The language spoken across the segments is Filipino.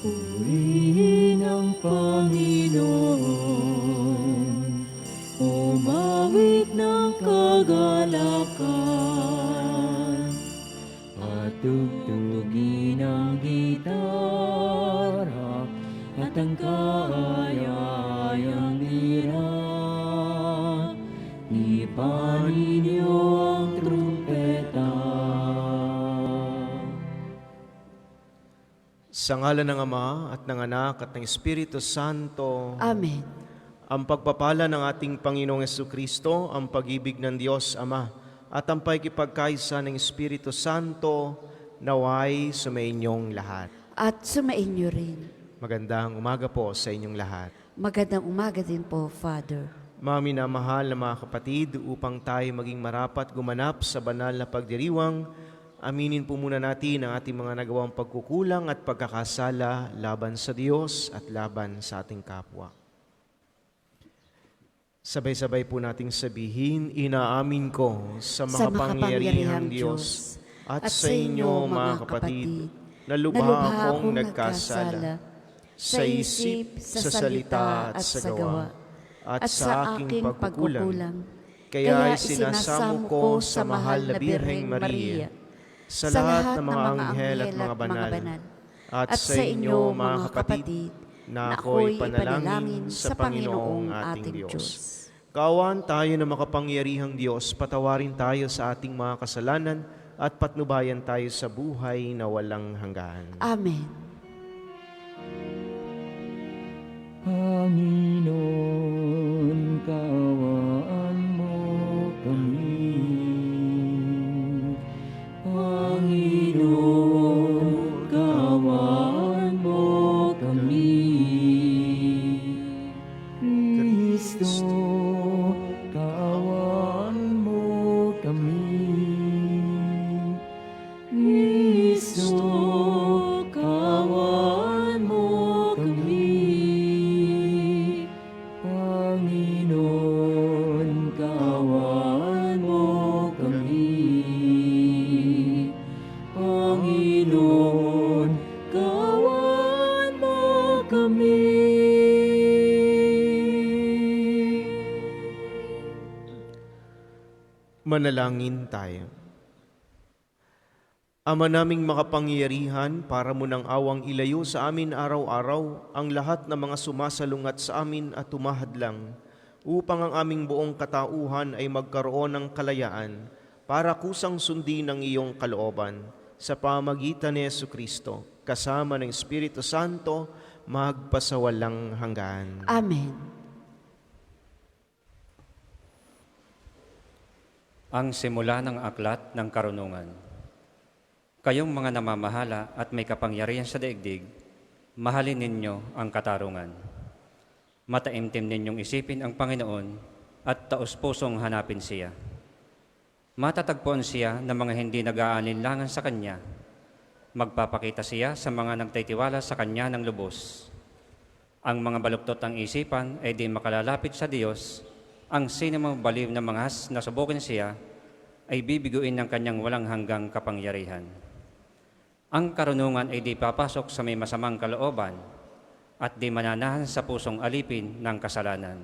Purihin ang Panginoon, umawit ng kagalakan, at tugtugin ang gitara at ang kaaya-ayang lira. Ipanin niyo ang trumpeta. Sa ngalan ng Ama at ng Anak at ng Espiritu Santo. Amen. Ang pagpapala ng ating Panginoong Jesucristo, ang pag-ibig ng Diyos Ama, at ang pakikipagkaisa ng Espiritu Santo, naway sumainyong lahat. At sumainyo rin. Magandang umaga po sa inyong lahat. Magandang umaga din po, Father. Mga minamahal na mga kapatid, upang tayo maging marapat gumanap sa banal na pagdiriwang, aminin po muna natin ang ating mga nagawang pagkukulang at pagkakasala laban sa Diyos at laban sa ating kapwa. Sabay-sabay po nating sabihin, inaamin ko sa makapangyarihang Diyos at sa inyo mga kapatid, na lubha akong nagkasala sa isip, sa salita at sa gawa, at sa aking pagkukulang. Kaya isinasamo ko sa mahal na Birheng Maria, sa lahat ng mga anghel at mga banal, at sa inyo mga kapatid, na ako'y panalangin sa Panginoong ating Diyos. Kaawaan tayo na makapangyarihang Diyos, patawarin tayo sa ating mga kasalanan at patnubayan tayo sa buhay na walang hanggan. Amen. Panginoon, kaawaan mo kami. Panginoon, kaawaan mo kami. Kristo, kaawaan mo kami. Kristo, kaawaan mo kami. Panginoon, kaawaan mo kami. Panginoon, kaawaan mo kami. Manalangin tayo. Ama naming makapangyarihan, para mo ng awang ilayo sa amin araw-araw ang lahat ng mga sumasalungat sa amin at tumahadlang, upang ang aming buong katauhan ay magkaroon ng kalayaan para kusang sundin ang iyong kalooban sa pamagitan ni Jesucristo, kasama ng Espiritu Santo, magpasawalang hanggan. Amen. Ang simula ng aklat ng karunungan. Kayong mga namamahala at may kapangyarihan sa daigdig, mahalin ninyo ang katarungan. Mataimtim ninyong isipin ang Panginoon at taos-pusong hanapin siya. Matatagpuan siya ng mga hindi nag-aalinlangan sa Kanya. Magpapakita siya sa mga nagtitiwala sa Kanya ng lubos. Ang mga baluktot ng isipan ay di makalalapit sa Diyos. Ang sinumang baliw na mga nasubukin siya ay bibiguin ng Kanyang walang hanggang kapangyarihan. Ang karunungan ay di papasok sa may masamang kalooban at di mananahan sa pusong alipin ng kasalanan.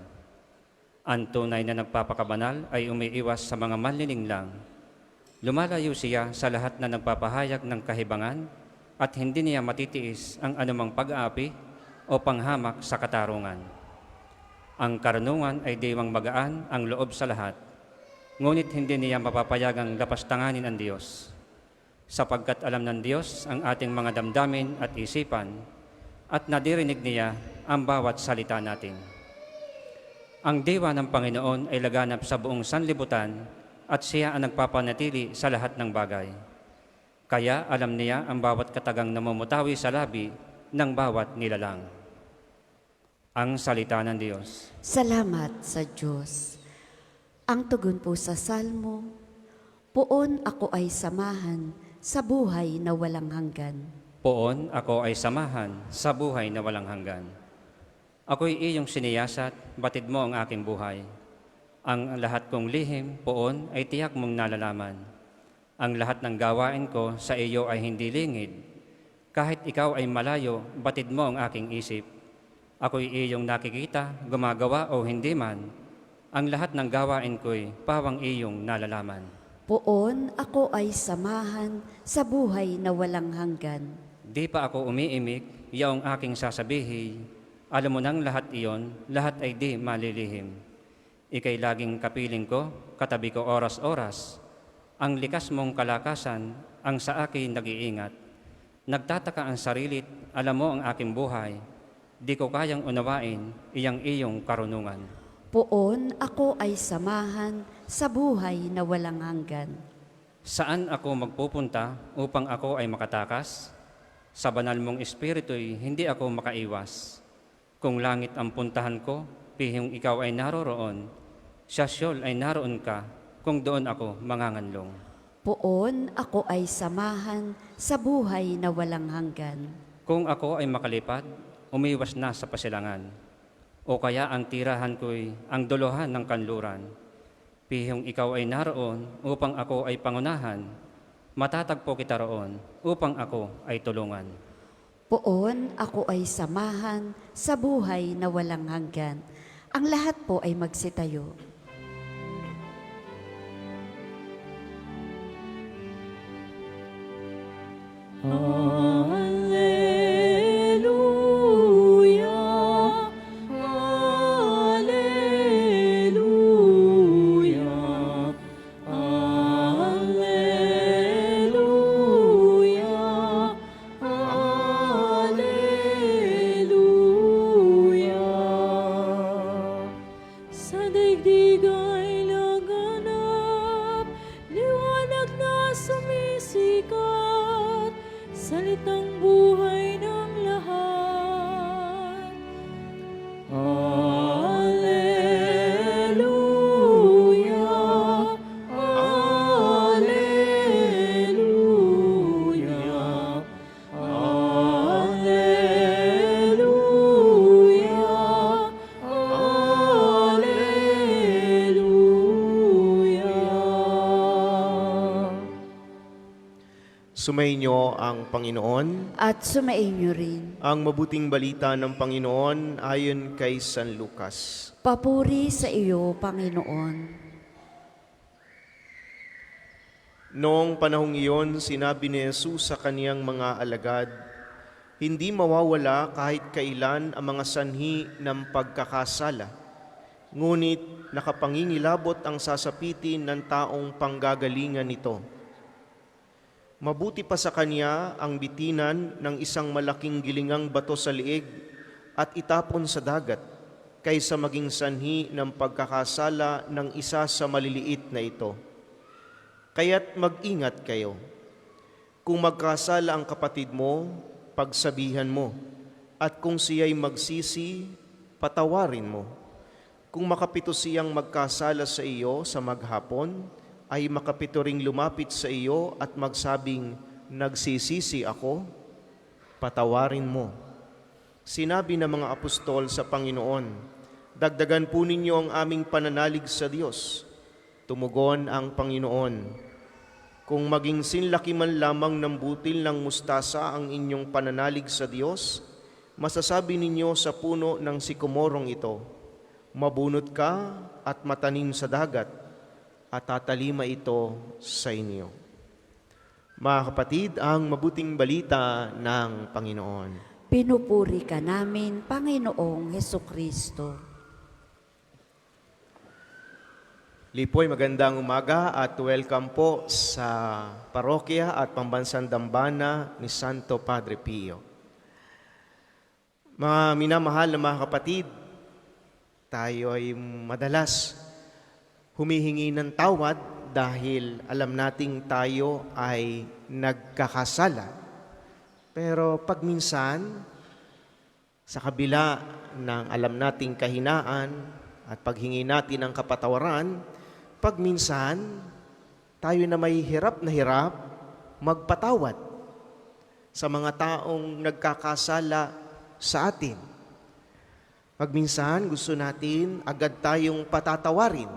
Ang tunay na nagpapakabanal ay umiiwas sa mga manlininglang. Lumalayo siya sa lahat na nagpapahayag ng kahibangan at hindi niya matitiis ang anumang pag-aapi o panghamak sa katarungan. Ang karunungan ay diwang magaan ang loob sa lahat, ngunit hindi niya mapapayagang lapastanganin ang Diyos. Sapagkat alam ng Diyos ang ating mga damdamin at isipan, at nadirinig niya ang bawat salita natin. Ang diwa ng Panginoon ay laganap sa buong sanlibutan, at siya ang nagpapanatili sa lahat ng bagay. Kaya alam niya ang bawat katagang namumutawi sa labi ng bawat nilalang. Ang salita ng Diyos. Salamat sa Diyos. Ang tugon po sa Salmo, Poon ako ay samahan sa buhay na walang hanggan. Poon ako ay samahan sa buhay na walang hanggan. Ako'y iyong siniyasat, batid mo ang aking buhay. Ang lahat kong lihim, poon, ay tiyak mong nalalaman. Ang lahat ng gawain ko sa iyo ay hindi lingid. Kahit ikaw ay malayo, batid mo ang aking isip. Ako'y iyong nakikita, gumagawa o hindi man. Ang lahat ng gawain ko'y pawang iyong nalalaman. Poon ako ay samahan sa buhay na walang hanggan. Di pa ako umiimik, yaong aking sasabihin. Alam mo nang lahat iyon, lahat ay di malilihim. Ika'y laging kapiling ko, katabi ko oras-oras. Ang likas mong kalakasan, ang sa akin nag-iingat. Nagtataka ang sarilit, alam mo ang aking buhay. Di ko kayang unawain, iyong karunungan. Poon ako ay samahan sa buhay na walang hanggan. Saan ako magpupunta upang ako ay makatakas? Sa banal mong espiritu'y hindi ako makaiwas. Kung langit ang puntahan ko, pihing ikaw ay naroroon. Sa Siyol ay naroon ka, kung doon ako manganganlong. Poon ako ay samahan sa buhay na walang hanggan. Kung ako ay makalipad, umiwas na sa pasilangan. O kaya ang tirahan ko'y ang duluhan ng kanluran. Pihing ikaw ay naroon upang ako ay pangunahan. Matatagpo kita roon upang ako ay tulungan. Poon ako ay samahan sa buhay na walang hanggan. Ang lahat po ay magsitayo. Hallelujah, hallelujah, hallelujah, hallelujah. Sa daigdig ay laganap, liwanag na sumisikat, salitang buhay ng lahat. Hallelujah, hallelujah, hallelujah, hallelujah. Sumainyo ang Panginoon. At sumainyo rin. Ang mabuting balita ng Panginoon ayon kay San Lucas. Papuri sa iyo, Panginoon. Noong panahong iyon, sinabi ni Jesus sa kaniyang mga alagad, hindi mawawala kahit kailan ang mga sanhi ng pagkakasala. Ngunit nakapangingilabot ang sasapitin ng taong panggagalingan nito. Mabuti pa sa kanya ang bitinan ng isang malaking gilingang bato sa liig at itapon sa dagat, kaysa maging sanhi ng pagkakasala ng isa sa maliliit na ito. Kaya't mag-ingat kayo. Kung magkasala ang kapatid mo, pagsabihan mo, at kung siya'y magsisi, patawarin mo. Kung makapito siyang magkasala sa iyo sa maghapon, ay makapito ring lumapit sa iyo at magsabing, nagsisisi ako, patawarin mo. Sinabi ng mga apostol sa Panginoon, dagdagan po ninyo ang aming pananalig sa Diyos. Tumugon ang Panginoon, kung maging sinlaki man lamang ng butil ng mustasa ang inyong pananalig sa Diyos, masasabi ninyo sa puno ng sikomorong ito, mabunot ka at matanim sa dagat, at tatalima ito sa inyo. Mga kapatid, ang mabuting balita ng Panginoon. Pinupuri ka namin, Panginoong Hesukristo. Lipoy, magandang umaga at welcome po sa parokya at pambansang dambana ni Santo Padre Pio. Mga minamahal na mga kapatid, tayo ay madalas humihingi ng tawad dahil alam nating tayo ay nagkakasala. Pero pag minsan, sa kabila ng alam nating kahinaan at paghingi natin ng kapatawaran, pag minsan, tayo na may hirap na hirap magpatawad sa mga taong nagkakasala sa atin. Pag minsan, gusto natin agad tayong patatawarin.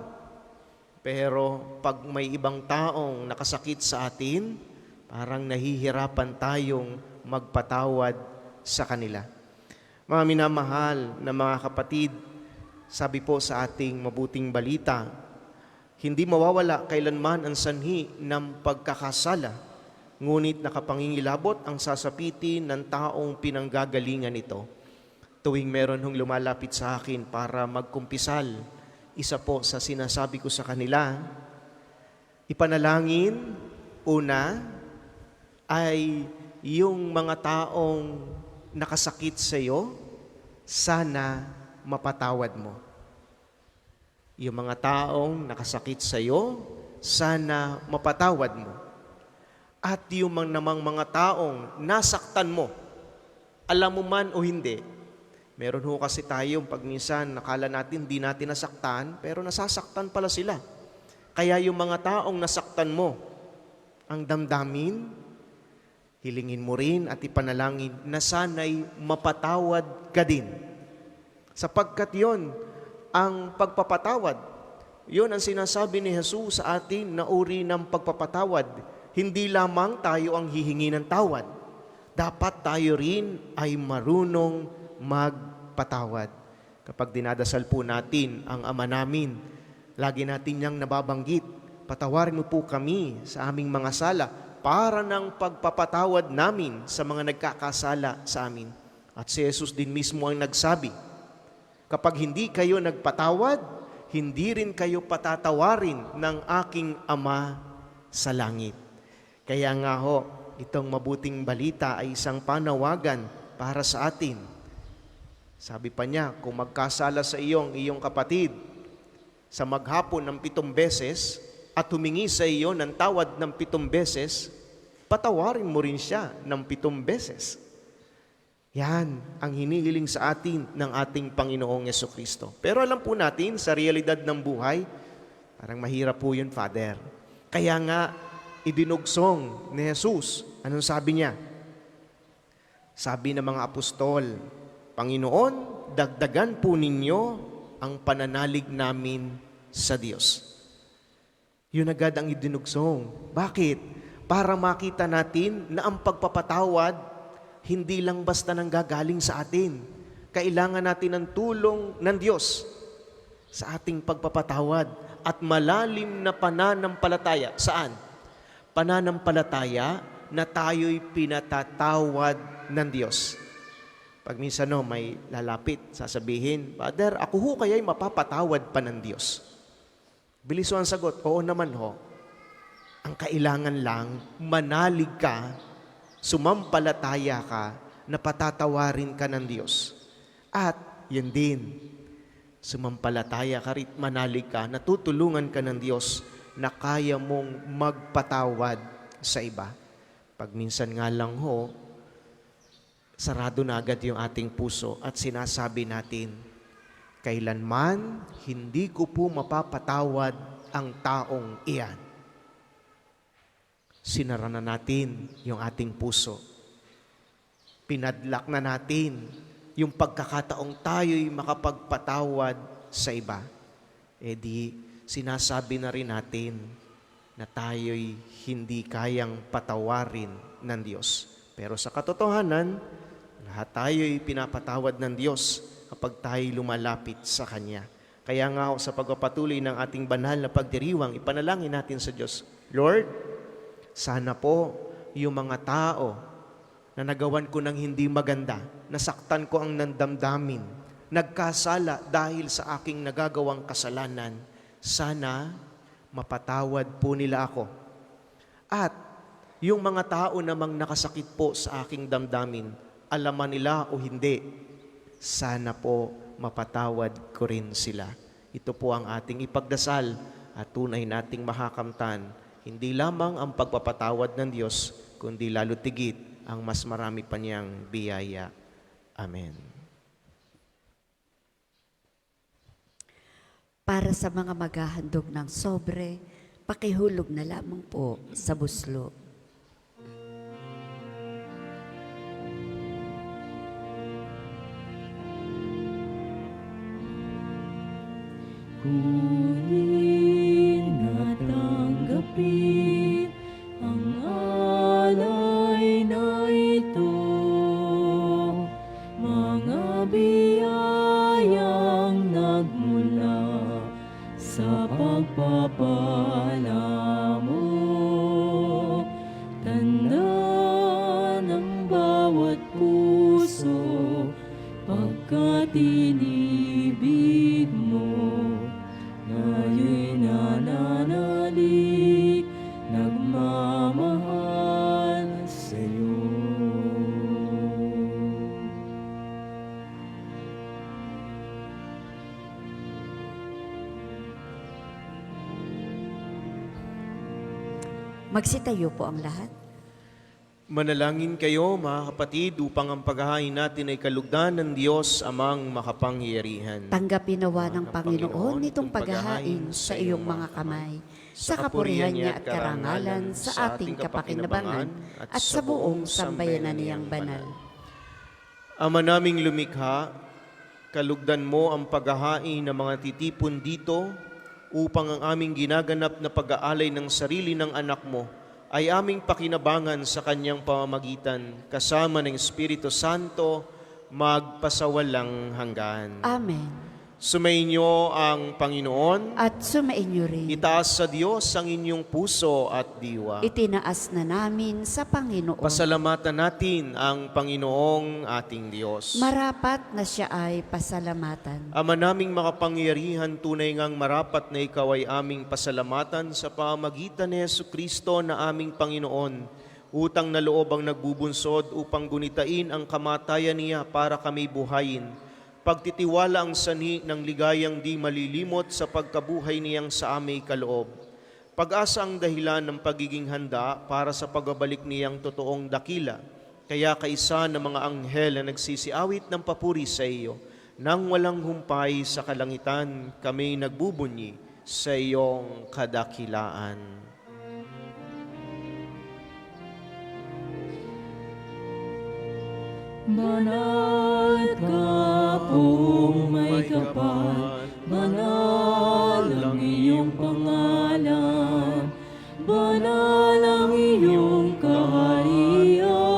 Pero pag may ibang taong nakasakit sa atin, parang nahihirapan tayong magpatawad sa kanila. Mga minamahal na mga kapatid, sabi po sa ating mabuting balita, hindi mawawala kailanman ang sanhi ng pagkakasala, ngunit nakapangingilabot ang sasapitin ng taong pinanggagalingan ito. Tuwing meron hong lumalapit sa akin para magkumpisal, isa po sa sinasabi ko sa kanila, ipanalangin, una, ay yung mga taong nakasakit sa iyo, sana mapatawad mo. Yung mga taong nakasakit sa iyo, sana mapatawad mo. At yung mga taong nasaktan mo, alam mo man o hindi, meron ho kasi tayong pag minsan nakala natin di natin nasaktan, pero nasasaktan pala sila. Kaya yung mga taong nasaktan mo, ang damdamin, hilingin mo rin at ipanalangin na sana'y mapatawad ka din. Sapagkat yon ang pagpapatawad. Yon ang sinasabi ni Jesus sa atin na uri ng pagpapatawad. Hindi lamang tayo ang hihingi ng tawad. Dapat tayo rin ay marunong magpatawad. Kapag dinadasal po natin ang Ama namin, lagi natin niyang nababanggit, patawarin mo po kami sa aming mga sala para ng pagpapatawad namin sa mga nagkakasala sa amin. At si Jesus din mismo ang nagsabi, kapag hindi kayo nagpatawad, hindi rin kayo patatawarin ng aking Ama sa langit. Kaya nga ho, itong mabuting balita ay isang panawagan para sa atin. Sabi pa niya, kung magkasala sa iyong kapatid sa maghapon ng 7 beses at humingi sa iyo ng tawad ng 7 beses, patawarin mo rin siya ng 7 beses. Yan ang hinihiling sa atin ng ating Panginoong Yesukristo. Pero alam po natin, sa realidad ng buhay, parang mahirap po yun, Father. Kaya nga, idinugsong ni Jesus. Anong sabi niya? Sabi ng mga apostol, Panginoon, dagdagan po ninyo ang pananalig namin sa Diyos. Yun agad ang idinugsong. Bakit? Para makita natin na ang pagpapatawad hindi lang basta nanggagaling sa atin. Kailangan natin ng tulong ng Diyos sa ating pagpapatawad at malalim na pananampalataya. Saan? Pananampalataya na tayo'y pinatatawad ng Diyos. Pag minsan may lalapit, sasabihin, Father, ako ho kaya'y mapapatawad pa ng Diyos. Bilis ho ang sagot, oo naman ho. Ang kailangan lang, manalig ka, sumampalataya ka, na patatawarin ka ng Diyos. At yun din, sumampalataya ka rin, manalig ka, natutulungan ka ng Diyos na kaya mong magpatawad sa iba. Pag minsan nga lang ho, sarado na agad yung ating puso at sinasabi natin, kailanman hindi ko po mapapatawad ang taong iyan. Sinara na natin yung ating puso. Pinadlak na natin yung pagkakataong tayo'y makapagpatawad sa iba. E di, sinasabi na rin natin na tayo'y hindi kayang patawarin ng Diyos. Pero sa katotohanan, lahat tayo'y pinapatawad ng Diyos kapag tayo'y lumalapit sa Kanya. Kaya nga sa pagpapatuloy ng ating banal na pagdiriwang, ipanalangin natin sa Diyos, Lord, sana po yung mga tao na nagawan ko ng hindi maganda, nasaktan ko ang nandamdamin, nagkasala dahil sa aking nagagawang kasalanan, sana mapatawad po nila ako. At yung mga tao namang nakasakit po sa aking damdamin, alaman nila o hindi, sana po mapatawad ko rin sila. Ito po ang ating ipagdasal at tunay nating makakamtan. Hindi lamang ang pagpapatawad ng Diyos, kundi lalo tigit ang mas marami pa niyang biyaya. Amen. Para sa mga maghahandog ng sobre, pakihulog na lamang po sa buslo. Kunin at tanggapin ang alay na ito. puso, pagkat inibig mo, ngayon nananalig, nagmamahal sa'yo. Magsitayo po ang lahat. Manalangin kayo, mga kapatid, upang ang paghahain natin ay kalugdan ng Diyos amang makapangyarihan. Tanggapin nawa ng Panginoon itong paghahain sa iyong mga kamay, sa kapurihan niya at karangalan, sa ating kapakinabangan, at sa buong sambayanan niyang banal. Ama naming lumikha, kalugdan mo ang paghahain ng mga titipon dito upang ang aming ginaganap na pag-aalay ng sarili ng anak mo ay aming pakinabangan sa kanyang pamamagitan kasama ng Espiritu Santo magpasawalang hanggan. Amen. Sumainyo ang Panginoon. At sumainyo rin. Itaas sa Diyos ang inyong puso at diwa. Itinaas na namin sa Panginoon. Pasalamatan natin ang Panginoong ating Diyos. Marapat na siya ay pasalamatan. Ama naming makapangyarihan, tunay ngang marapat na ikaw ay aming pasalamatan sa pamamagitan ni Jesucristo na aming Panginoon. Utang na loob ang nagbubunsod upang gunitain ang kamatayan niya para kami buhayin. Pagtitiwala ang sanhi ng ligayang di malilimot sa pagkabuhay niyang sa aming kaloob. Pag-asa ang dahilan ng pagiging handa para sa pagbabalik niyang totoong dakila. Kaya kaisa ng mga anghel na nagsisiawit ng papuri sa iyo, nang walang humpay sa kalangitan, kami nagbubunyi sa iyong kadakilaan. Banal ka pong may kapal, banal ang iyong pangalan, banal ang iyong kaharian,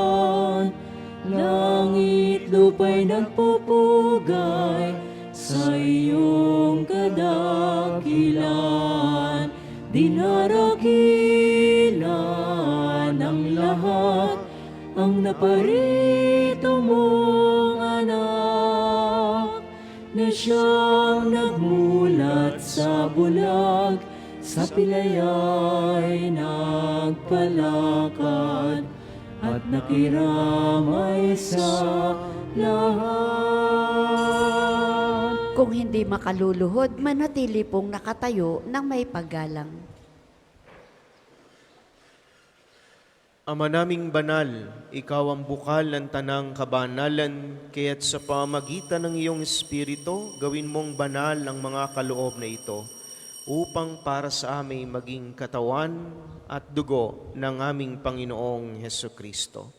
langit lupa'y nagpupugay sa iyong kadakilan, dinarakilan ng lahat ang naparito mong anak, na siyang nagmulat sa bulag, sa pilaya'y nagpalakad, at nakiramay sa lahat. Kung hindi makaluluhod, manatili pong nakatayo ng may paggalang. Ama naming banal, ikaw ang bukal ng tanang kabanalan, kaya't sa pamagitan ng iyong Espiritu, gawin mong banal ang mga kaloob na ito, upang para sa amin maging katawan at dugo ng aming Panginoong Hesukristo.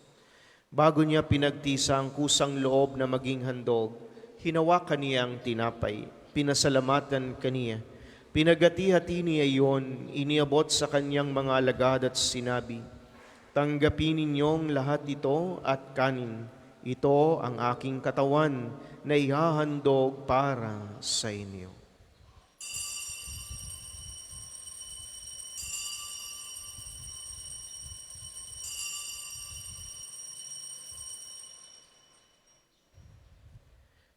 Bago niya pinagtisa ang kusang loob na maging handog, hinawakan niya ang tinapay, pinasalamatan kaniya, pinagati-hati niya iyon, iniabot sa kanyang mga alagad at sinabi, tanggapin ninyong lahat ito at kanin. Ito ang aking katawan na ihahandog para sa inyo.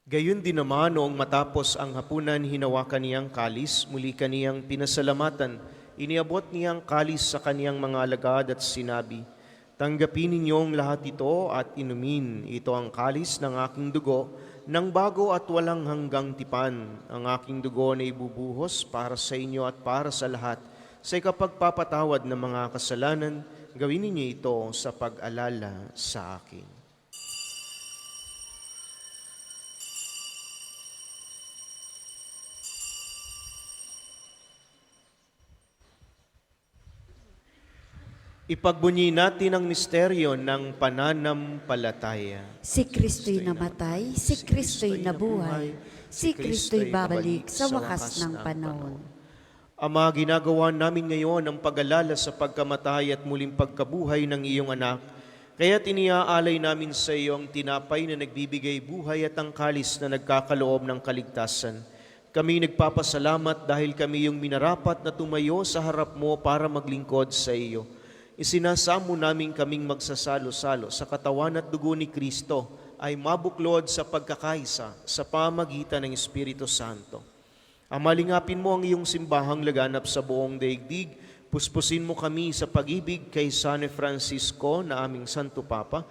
Gayon din naman noong matapos ang hapunan, hinawakan niyang kalis, muli kaniyang pinasalamatan. Iniabot niyang kalis sa kaniyang mga alagad at sinabi, tanggapin ninyong lahat ito at inumin. Ito ang kalis ng aking dugo, ng bago at walang hanggang tipan. Ang aking dugo na ibubuhos para sa inyo at para sa lahat. Sa ikapagpapatawad ng mga kasalanan, gawin ninyo ito sa pag-alala sa akin. Ipagbunyi natin ang misteryo ng pananampalataya. Si Kristo'y namatay, si Kristo'y nabuhay, si Kristo'y babalik sa wakas ng panahon. Ama, ginagawa namin ngayon ang pag-alala sa pagkamatay at muling pagkabuhay ng iyong anak. Kaya't iniaalay namin sa iyo ang tinapay na nagbibigay buhay at ang kalis na nagkakaloob ng kaligtasan. Kami nagpapasalamat dahil kami yung minarapat na tumayo sa harap mo para maglingkod sa iyo. Isinasamo namin kaming magsasalo-salo sa katawan at dugo ni Kristo ay mabuklod sa pagkakaisa sa pamagitan ng Espiritu Santo. Amalingapin mo ang iyong simbahang laganap sa buong daigdig. Puspusin mo kami sa pag-ibig kay San Francisco na aming Santo Papa,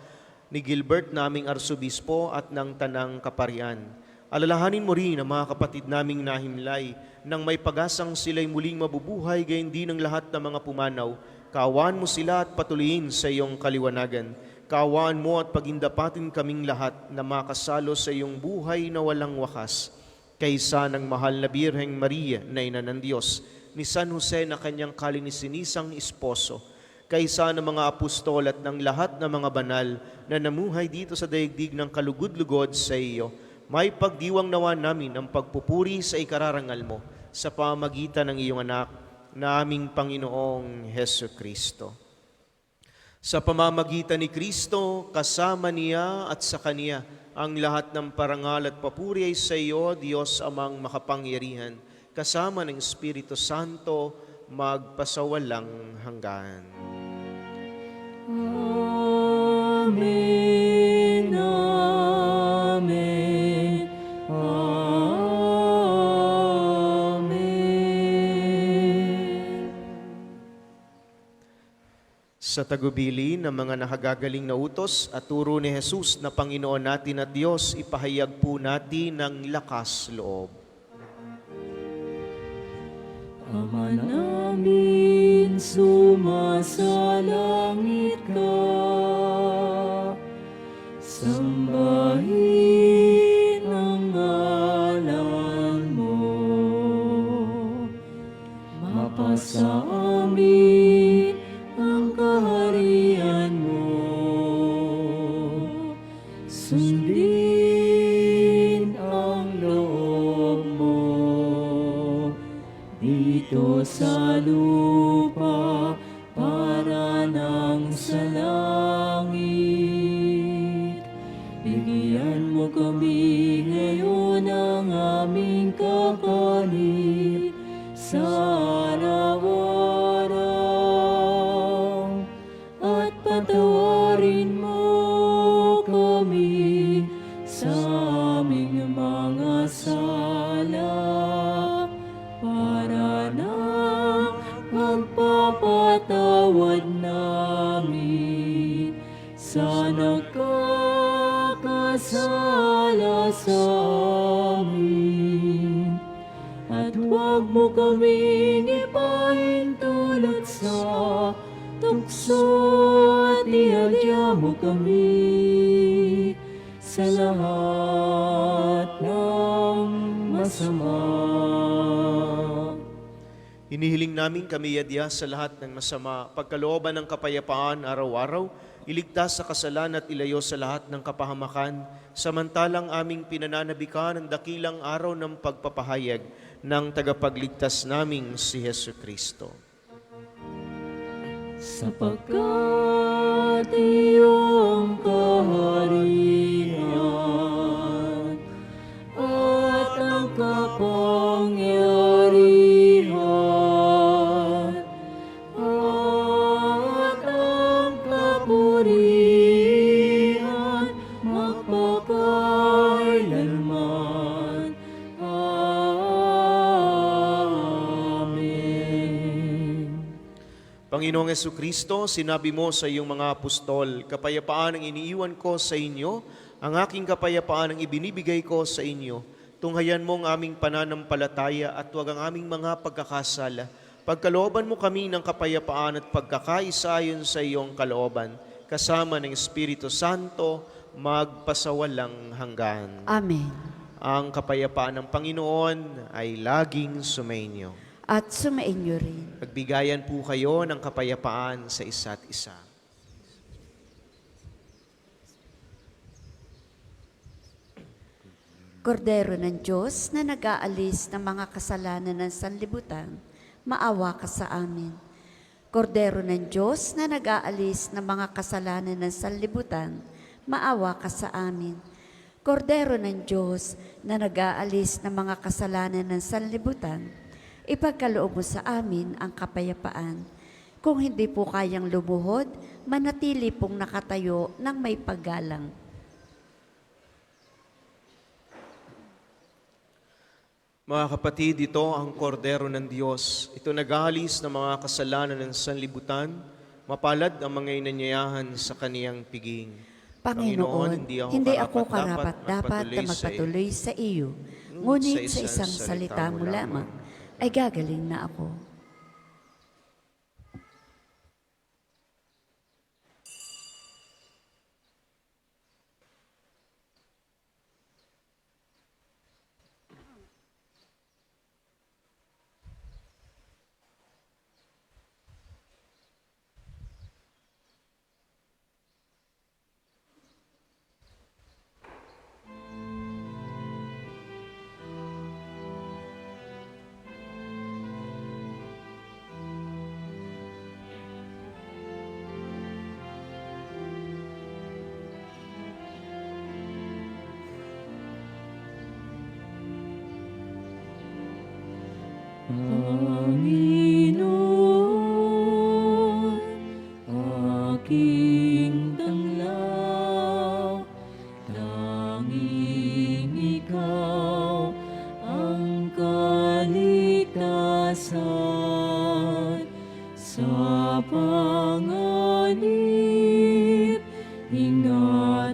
ni Gilbert na aming Arsobispo at ng Tanang Kaparian. Alalahanin mo rin ang mga kapatid naming nahimlay nang may pag-asang sila'y muling mabubuhay gayon din ng lahat ng mga pumanaw. Kaawaan mo sila at patuloyin sa iyong kaliwanagan. Kaawaan mo at pagindapatin kaming lahat na makasalo sa iyong buhay na walang wakas. Kaysa ng mahal na Birheng Maria na Ina ng Diyos, ni San Jose na kanyang kalininisang esposo, kaysa ng mga apostol at ng lahat ng mga banal na namuhay dito sa daigdig ng kalugod-lugod sa iyo, may pagdiwang nawa namin ang pagpupuri sa ikararangal mo sa pamagitan ng iyong anak na aming Panginoong Heso Kristo. Sa pamamagitan ni Kristo, kasama niya at sa Kaniya, ang lahat ng parangal at papuri ay sa iyo, Diyos amang makapangyarihan, kasama ng Espiritu Santo, magpasawalang hanggan. Amen, amen, amen. Sa tagubili ng mga nakagagaling na utos at turo ni Jesus na Panginoon natin at Diyos, ipahayag po natin ng lakas loob. Ama namin, sumasalangit ka, sambahin ang ngalan mo, mapasa amin ang kaharian mo, sundin ang loob mo dito sa lupa para nang sa langit. Bigyan mo kami ngayon ng aming kakanin sa araw-araw, at patawarin mo kami sa aming mga sala, para nang magpapatawad namin sa nagkakasala sa amin. At huwag mo kaming ipahintulot sa tukso, at ihadya mo kami sa lahat ng masama. Hinihiling namin kami yadya sa lahat ng masama, pagkalooban ng kapayapaan araw-araw, iligtas sa kasalan at ilayo sa lahat ng kapahamakan, samantalang aming pinananabikan ang dakilang araw ng pagpapahayag ng tagapagligtas naming si Hesu Kristo. Sapagkat iyong kaharian at ang kapangyarihan at ang kapurihan magpakailanman. Amen. Panginoong Jesucristo, sinabi mo sa iyong mga apostol, kapayapaan ang iniiwan ko sa inyo, ang aking kapayapaan ang ibinibigay ko sa inyo. Tunghayan mo ang aming pananampalataya at huwag ang aming mga pagkakasala. Pagkalooban mo kami ng kapayapaan at pagkakaisa ayon sa iyong kalooban, kasama ng Espiritu Santo, magpasawalang hanggan. Amen. Ang kapayapaan ng Panginoon ay laging sumainyo. At sumainyo rin. Magbigayan po kayo ng kapayapaan sa isa't isa. Kordero ng Diyos na nag-aalis ng mga kasalanan ng sanlibutan, maawa ka sa amin. Kordero ng Diyos na nag-aalis ng mga kasalanan ng sanlibutan, maawa ka sa amin. Kordero ng Diyos na nag-aalis ng mga kasalanan ng sanlibutan, ipagkaloob mo sa amin ang kapayapaan. Kung hindi po kayang lumuhod, manatili pong nakatayo ng may paggalang. Mga kapatid, ito ang kordero ng Diyos. Ito nag-aalis ng mga kasalanan ng sanlibutan. Mapalad ang mga inanyayahan sa kaniyang piging. Panginoon, hindi ako karapat-dapat na magpatuloy sa iyo, ngunit sa isang salita mo lamang ay gagaling na ako. Panginoon, aking tanglaw, tanging ikaw ang kaligtasan sa panganib. Ingatan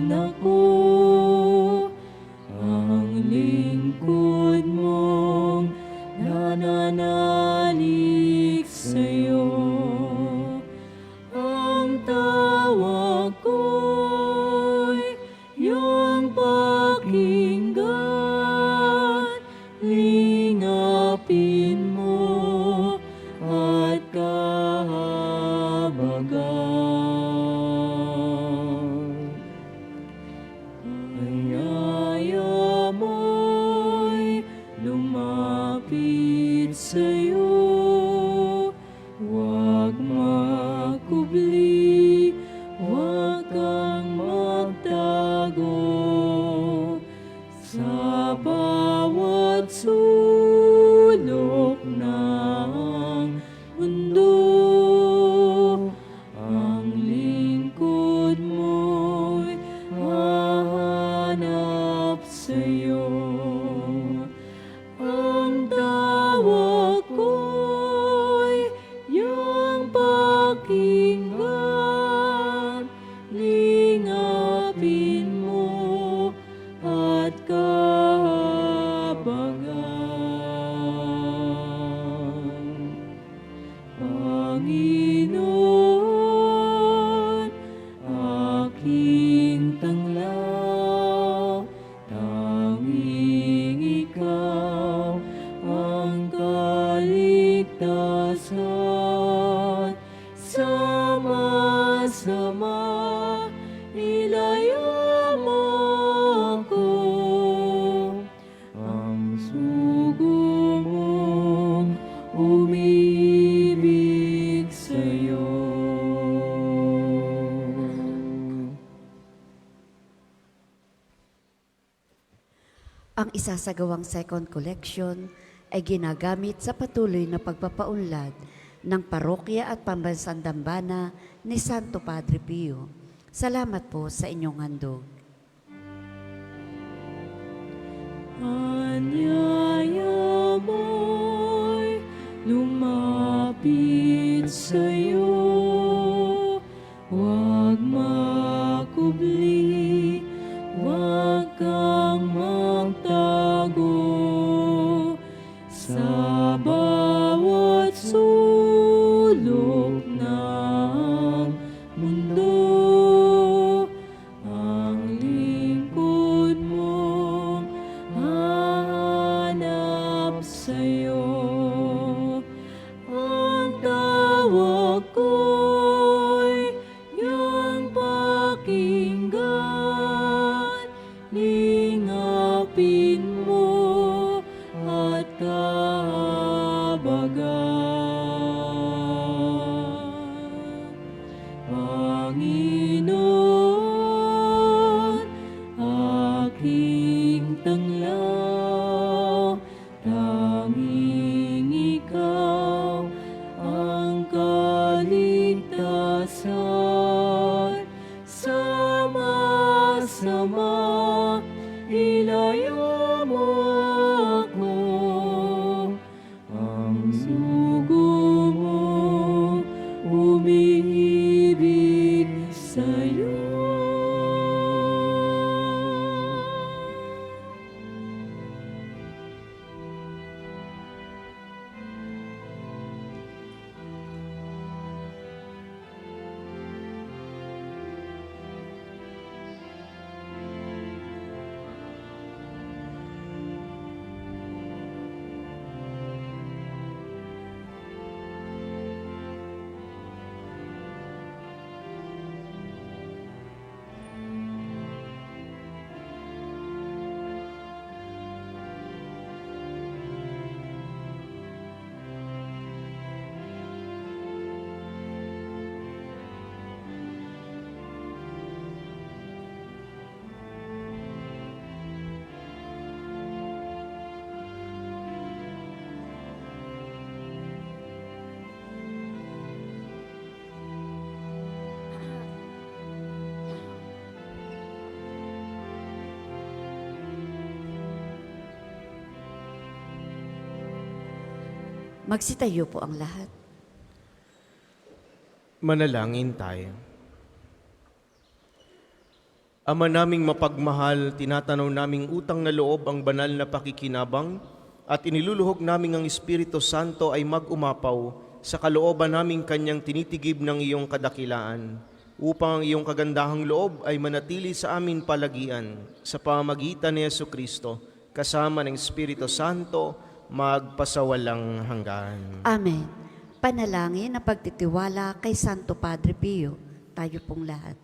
ako, ang lingkod mong nananalig sa'yo. Ang tawag ko'y iyong pakinggan, lingapin mo at kahabagan. Ayaya mo'y lumapit sa'yo, huwag makubli, huwag kang magtago. Sa bawat sulok ng mundo, ang lingkod mo'y hahanap sa'yo. Ang tawag ko'y iyong pakinggan, lingapin mo at kahabagan. Panginoon, aking tanglaw, tanging ikaw ang kaligtasan. Sama-sama ilaya mo ako, ang sugo mong umibig sa'yo. Ang isasagawang second collection ay ginagamit sa patuloy na pagpapaunlad ng parokya at pambansang dambana ni Santo Padre Pio. Salamat po sa inyong handog. Anyaya mo'y lumapit sa'yo, huwag makubli, huwag kang magtago. Sa bawat sulok ng mundo, ang lingkod mong hahanap sa'yo. Ang tawag ko'y iyong pakinggan, lingapin mo at kahabagan. Panginoon, aking tanglaw, tanging ikaw ang kaligtasan. Sama-sama ilaya mo Magsitayo po ang lahat. Manalangin tayo. Ama naming mapagmahal, tinatanaw naming utang na loob ang banal na pakikinabang at iniluluhog naming ang Espiritu Santo ay mag-umapaw sa kalooban naming kanyang tinitigib ng iyong kadakilaan upang ang iyong kagandahang loob ay manatili sa amin palagian sa pamamagitan ni Jesucristo kasama ng Espiritu Santo magpasawalang hanggan. Amen. Panalangin na pagtitiwala kay Santo Padre Pio. Tayo pong lahat.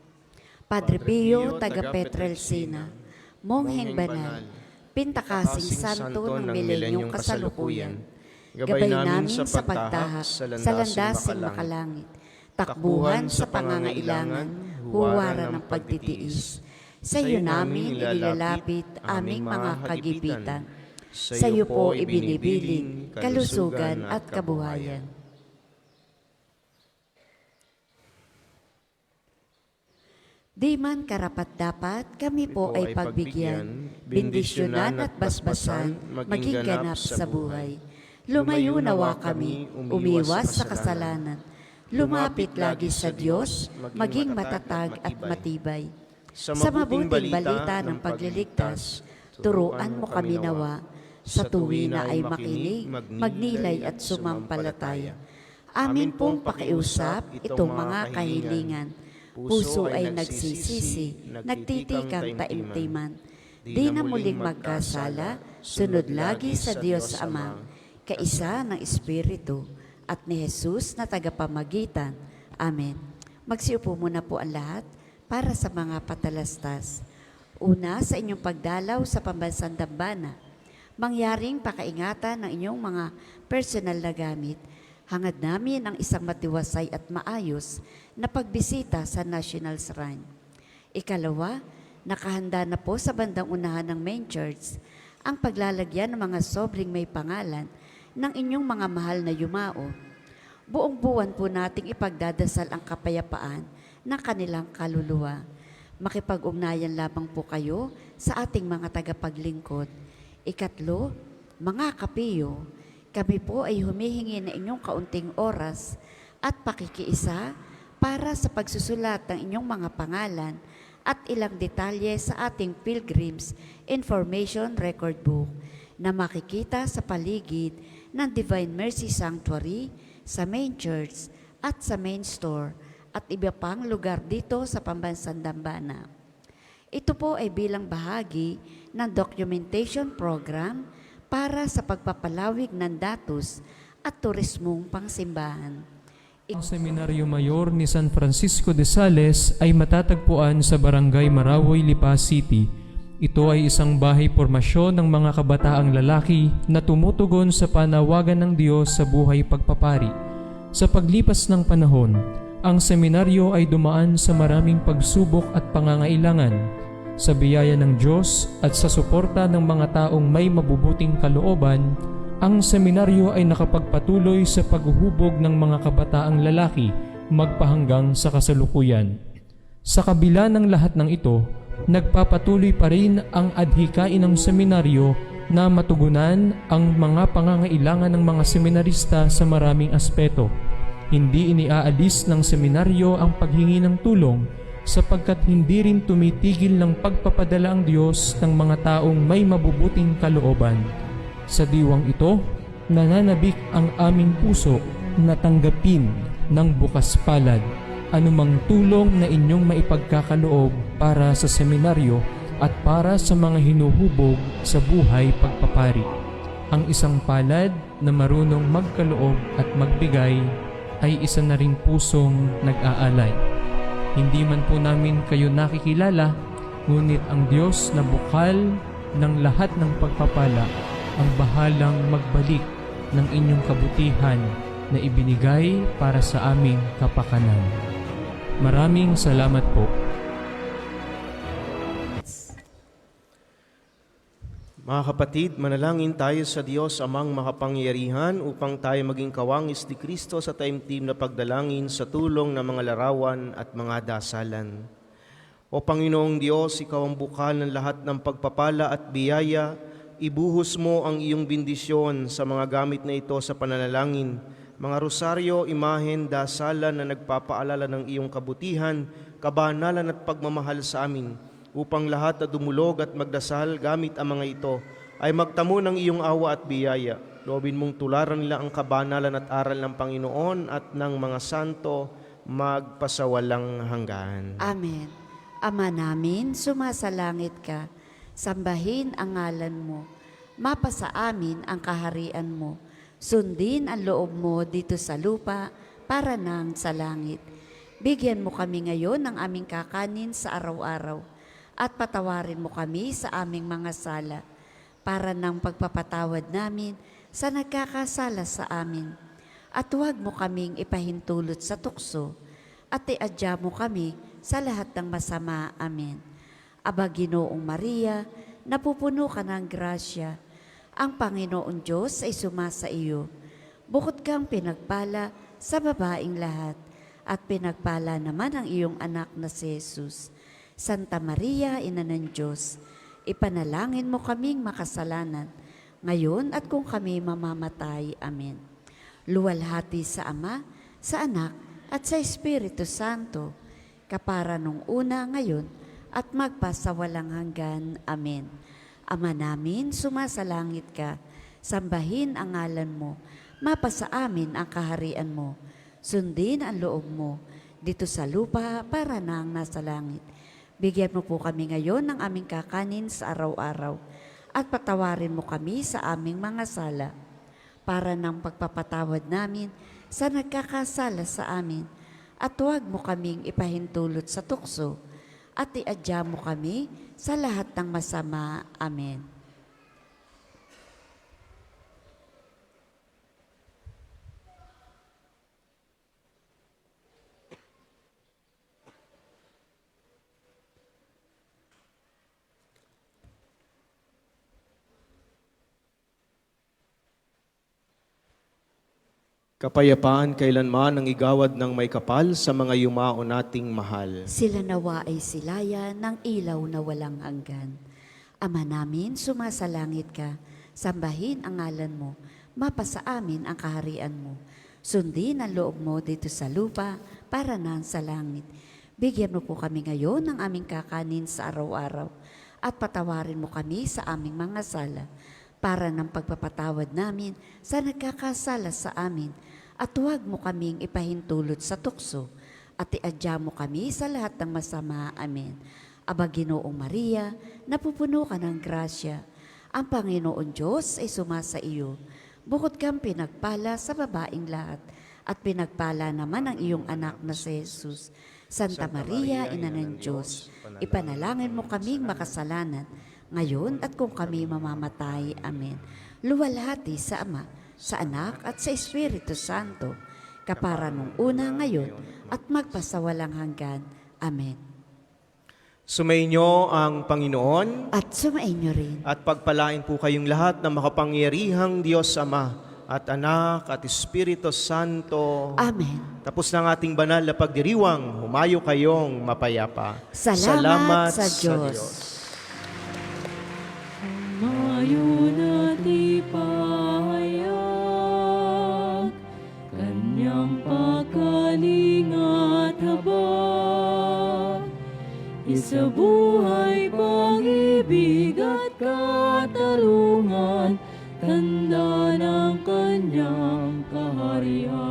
Padre Pio, taga Petrelcina, Mongheng Banal, Pintakasing Santo ng Milenyong Kasalukuyan, gabay namin sa pagtahak sa landasing makalangit, takbuhan sa pangangailangan, huwaran ng pagtitiis. Sa iyo namin inilalapit aming mga kagipitan. Sa iyo po ibinibiling kalusugan at kabuhayan. Di man karapat-dapat, kami po ay pagbigyan, bendisyonan at basbasan, maging ganap sa buhay. Lumayo nawa kami, umiwas sa kasalanan. Lumapit lagi sa Diyos, maging matatag at matibay. Sa mabuting balita ng pagliligtas, turuan mo kami nawa, sa tuwi na ay makinig, magnilay at sumampalataya. Amin pong pakiusap itong mga kahilingan. Puso ay nagsisisi, nagtitikang taimtiman. Di na muling magkasala, sunod lagi sa Diyos Ama, kaisa ng Espiritu, at ni Jesus na tagapamagitan. Amen. Magsiupo muna po ang lahat para sa mga patalastas. Una, sa inyong pagdalaw sa pambansang dambana, mangyaring pakaingatan ng inyong mga personal na gamit. Hangad namin ang isang matiwasay at maayos na pagbisita sa National Shrine. Ikalawa, nakahanda na po sa bandang unahan ng main church ang paglalagyan ng mga sobring may pangalan ng inyong mga mahal na yumao. Buong buwan po nating ipagdadasal ang kapayapaan ng kanilang kaluluwa. Makipag-ugnayan lamang po kayo sa ating mga tagapaglingkod. Ikatlo, mga kapiyo, kami po ay humihingi na inyong kaunting oras at pakikiisa para sa pagsusulat ng inyong mga pangalan at ilang detalye sa ating Pilgrim's Information Record Book na makikita sa paligid ng Divine Mercy Sanctuary, sa main church at sa main store at iba pang lugar dito sa Pambansang Dambana. Ito po ay bilang bahagi ng documentation program para sa pagpapalawig ng datos at turismong pangsimbahan. Ang Seminaryo Mayor ni San Francisco de Sales ay matatagpuan sa Barangay Marawoy, Lipa City. Ito ay isang bahay pormasyon ng mga kabataang lalaki na tumutugon sa panawagan ng Diyos sa buhay pagpapari. Sa paglipas ng panahon, ang seminaryo ay dumaan sa maraming pagsubok at pangangailangan. Sa biyaya ng Diyos at sa suporta ng mga taong may mabubuting kalooban, ang seminaryo ay nakapagpatuloy sa paghuhubog ng mga kabataang lalaki magpahanggang sa kasalukuyan. Sa kabila ng lahat ng ito, nagpapatuloy pa rin ang adhikain ng seminaryo na matugunan ang mga pangangailangan ng mga seminarista sa maraming aspeto. Hindi iniaalis ng seminaryo ang paghingi ng tulong sapagkat hindi rin tumitigil ng pagpapadala ang Diyos ng mga taong may mabubuting kalooban. Sa diwang ito, nananabik ang aming puso na tanggapin ng bukas palad anumang tulong na inyong maipagkakaloob para sa seminaryo at para sa mga hinuhubog sa buhay pagpapari. Ang isang palad na marunong magkaloob at magbigay ay isa na ring pusong nag-aalay. Hindi man po namin kayo nakikilala, ngunit ang Diyos na bukal ng lahat ng pagpapala ang bahalang magbalik ng inyong kabutihan na ibinigay para sa aming kapakanan. Maraming salamat po. Mga kapatid, manalangin tayo sa Diyos amang makapangyarihan upang tayo maging kawangis ni Kristo sa taimtim na pagdalangin sa tulong ng mga larawan at mga dasalan. O Panginoong Diyos, Ikaw ang bukal ng lahat ng pagpapala at biyaya ibuhos mo ang iyong bendisyon sa mga gamit na ito sa pananalangin, mga rosaryo, imahen, dasalan na nagpapaalala ng iyong kabutihan, kabanalan at pagmamahal sa amin, upang lahat na dumulog at magdasal gamit ang mga ito ay magtamo ng iyong awa at biyaya. Loobin mong tularan nila ang kabanalan at aral ng Panginoon at ng mga santo magpasawalang hanggan. Amen. Ama namin, sumasalangit ka, sambahin ang ngalan mo, mapasa amin ang kaharian mo, sundin ang loob mo dito sa lupa para nang sa langit. Bigyan mo kami ngayon ng aming kakanin sa araw-araw at patawarin mo kami sa aming mga sala para nang pagpapatawad namin sa nagkakasala sa amin. At huwag mo kaming ipahintulot sa tukso at iadya mo kami sa lahat ng masama. Amen. Aba Ginoong Maria, napupuno ka ng grasya. Ang Panginoon Diyos ay sumasa iyo. Bukod kang pinagpala sa babaing lahat, at pinagpala naman ang iyong anak na si Jesus. Santa Maria, Ina ng Diyos, ipanalangin mo kaming makasalanan, ngayon at kung kami mamamatay. Amen. Luwalhati sa Ama, sa Anak, at sa Espiritu Santo, kapara nung una, ngayon, at magpasawalang hanggan. Amen. Ama namin, sumasalangit ka, sambahin ang ngalan mo, mapasa amin ang kaharian mo, sundin ang loob mo, dito sa lupa para nang nasa langit. Bigyan mo po kami ngayon ng aming kakanin sa araw-araw, at patawarin mo kami sa aming mga sala, para ng pagpapatawad namin sa nagkakasala sa amin, at huwag mo kaming ipahintulot sa tukso, at iadya mo kami sa lahat ng masama. Amen. Kapayapaan kailanman ang igawad ng may kapal sa mga yumao nating mahal. Sila nawa ay silaya ng ilaw na walang hanggan. Ama namin, sumasalangit ka, sambahin ang ngalan mo, mapasa amin ang kaharian mo. Sundin ang loob mo dito sa lupa para nang sa langit. Bigyan mo po kami ngayon ng aming kakanin sa araw-araw, at patawarin mo kami sa aming mga sala, para ng pagpapatawad namin sa nagkakasala sa amin, at huwag mo kaming ipahintulot sa tukso, at iadya mo kami sa lahat ng masama. Amen. Aba Ginoong Maria, napupuno ka ng grasya, ang Panginoon Diyos ay sumasa iyo. Bukod kang pinagpala sa babaing lahat, at pinagpala naman ang iyong anak na si Jesus. Santa Maria, Ina ng Diyos, ipanalangin mo kaming makasalanan, ngayon at kung kami mamamatay. Amen. Luwalhati sa Ama, sa Anak, at sa Espiritu Santo, kapara nung una, ngayon, at magpasawalang hanggan. Amen. Sumainyo ang Panginoon, At sumainyo rin. at pagpalain po kayong lahat ng makapangyarihang Diyos Ama, at Anak, at Espiritu Santo. Amen. Tapos ng ating banal na pagdiriwang, humayo kayong mapayapa. Salamat sa Diyos. Mayo na't ipahayag, Kanyang pagkaling at habag, isabuhay pag-ibig at katarungan, tanda ng Kanyang kaharian.